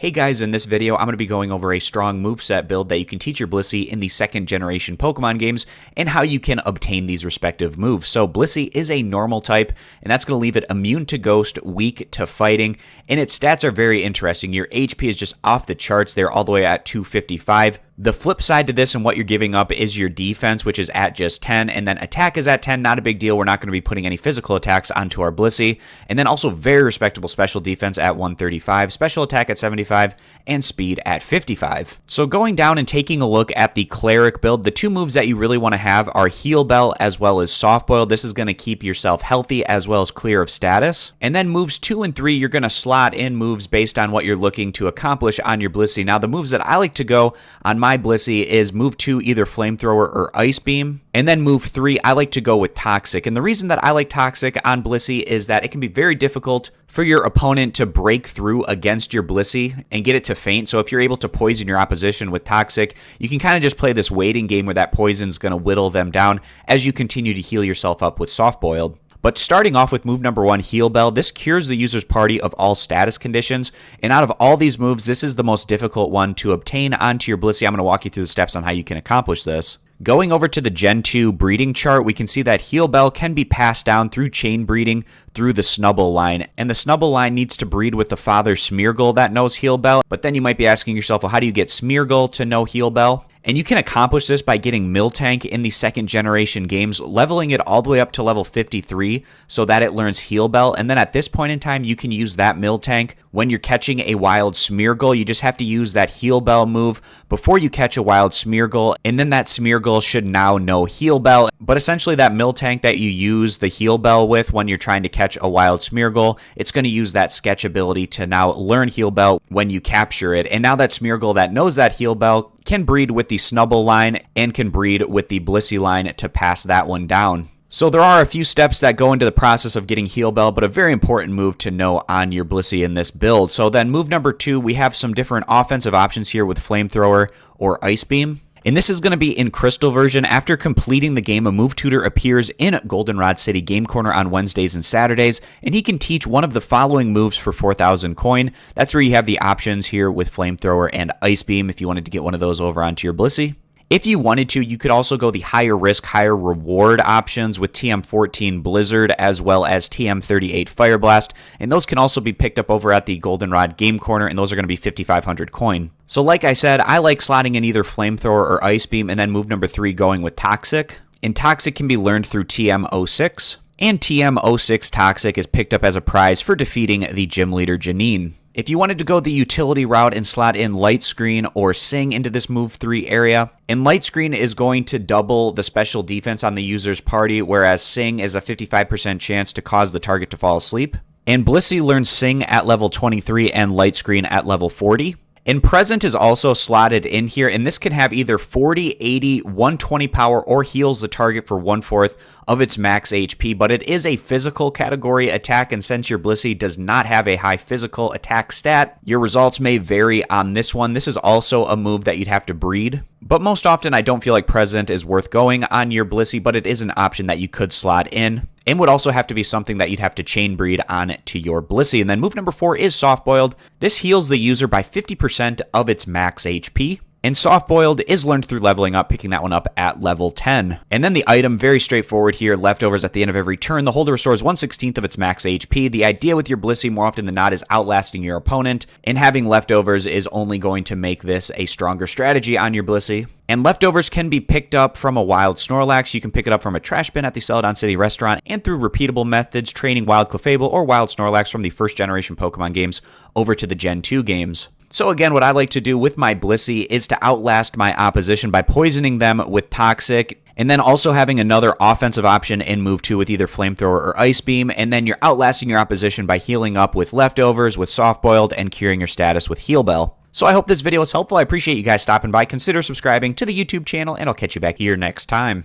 Hey guys, in this video, I'm going to be going over a strong moveset build that you can teach your Blissey in the second generation Pokemon games and how you can obtain these respective moves. So Blissey is a normal type, and that's going to leave it immune to Ghost, weak to fighting, and its stats are very interesting. Your HP is just off the charts. They're all the way at 255. The flip side to this and what you're giving up is your defense, which is at just 10, and then attack is at 10. Not a big deal. We're not going to be putting any physical attacks onto our Blissey. And then also very respectable special defense at 135, special attack at 75, and speed at 55. So going down and taking a look at the Cleric build, the two moves that you really want to have are Heal Bell as well as Soft Boil. This is going to keep yourself healthy as well as clear of status. And then moves 2 and 3, you're going to slot in moves based on what you're looking to accomplish on your Blissey. Now the moves that I like to go on my Blissey is move 2, either Flamethrower or Ice Beam. And then move 3, I like to go with Toxic. And the reason that I like Toxic on Blissey is that it can be very difficult for your opponent to break through against your Blissey and get it to faint. So if you're able to poison your opposition with Toxic, you can kind of just play this waiting game where that poison's going to whittle them down as you continue to heal yourself up with Soft Boiled. But starting off with move number 1, Heal Bell, this cures the user's party of all status conditions. And out of all these moves, this is the most difficult one to obtain onto your Blissey. I'm going to walk you through the steps on how you can accomplish this. Going over to the Gen 2 breeding chart, we can see that Heal Bell can be passed down through chain breeding through the Snubbull line. And the Snubbull line needs to breed with the father Smeargle that knows Heal Bell. But then you might be asking yourself, well, how do you get Smeargle to know Heal Bell? And you can accomplish this by getting Miltank in the second generation games, leveling it all the way up to level 53 so that it learns Heal Bell. And then at this point in time, you can use that Miltank when you're catching a wild Smeargle. You just have to use that Heal Bell move before you catch a wild Smeargle. And then that Smeargle should now know Heal Bell. But essentially that Miltank that you use the Heal Bell with when you're trying to catch a wild Smeargle, it's going to use that sketch ability to now learn Heal Bell when you capture it. And now that Smeargle that knows that Heal Bell can breed with the Snubbull line and can breed with the Blissey line to pass that one down. So there are a few steps that go into the process of getting Heal Bell, but a very important move to know on your Blissey in this build. So then move number 2, we have some different offensive options here with Flamethrower or Ice Beam. And this is going to be in Crystal version. After completing the game, a move tutor appears in Goldenrod City Game Corner on Wednesdays and Saturdays, and he can teach one of the following moves for 4,000 coin. That's where you have the options here with Flamethrower and Ice Beam if you wanted to get one of those over onto your Blissey. If you wanted to, you could also go the higher risk, higher reward options with TM14 Blizzard as well as TM38 Fire Blast, and those can also be picked up over at the Goldenrod Game Corner, and those are going to be 5,500 coin. So like I said, I like slotting in either Flamethrower or Ice Beam, and then move number 3 going with Toxic. And Toxic can be learned through TM06, and TM06 Toxic is picked up as a prize for defeating the gym leader Janine. If you wanted to go the utility route and slot in Light Screen or Sing into this move 3 area, and Light Screen is going to double the special defense on the user's party, whereas Sing is a 55% chance to cause the target to fall asleep. And Blissey learns Sing at level 23 and Light Screen at level 40. And Present is also slotted in here, and this can have either 40, 80, 120 power, or heals the target for 1/4 of its max HP, but it is a physical category attack, and since your Blissey does not have a high physical attack stat, your results may vary on this one. This is also a move that you'd have to breed, but most often I don't feel like Present is worth going on your Blissey, but it is an option that you could slot in. And would also have to be something that you'd have to chain breed on to your Blissey. And then move number 4 is Soft Boiled. This heals the user by 50% of its max HP. And Soft Boiled is learned through leveling up, picking that one up at level 10. And then the item, very straightforward here, leftovers at the end of every turn. The holder restores 1/16 of its max HP. The idea with your Blissey more often than not is outlasting your opponent, and having leftovers is only going to make this a stronger strategy on your Blissey. And leftovers can be picked up from a wild Snorlax. You can pick it up from a trash bin at the Celadon City restaurant, and through repeatable methods, training wild Clefable or wild Snorlax from the first generation Pokemon games over to the Gen 2 games. So again, what I like to do with my Blissey is to outlast my opposition by poisoning them with Toxic, and then also having another offensive option in move 2 with either Flamethrower or Ice Beam, and then you're outlasting your opposition by healing up with leftovers, with Soft Boiled, and curing your status with Heal Bell. So I hope this video was helpful. I appreciate you guys stopping by. Consider subscribing to the YouTube channel, and I'll catch you back here next time.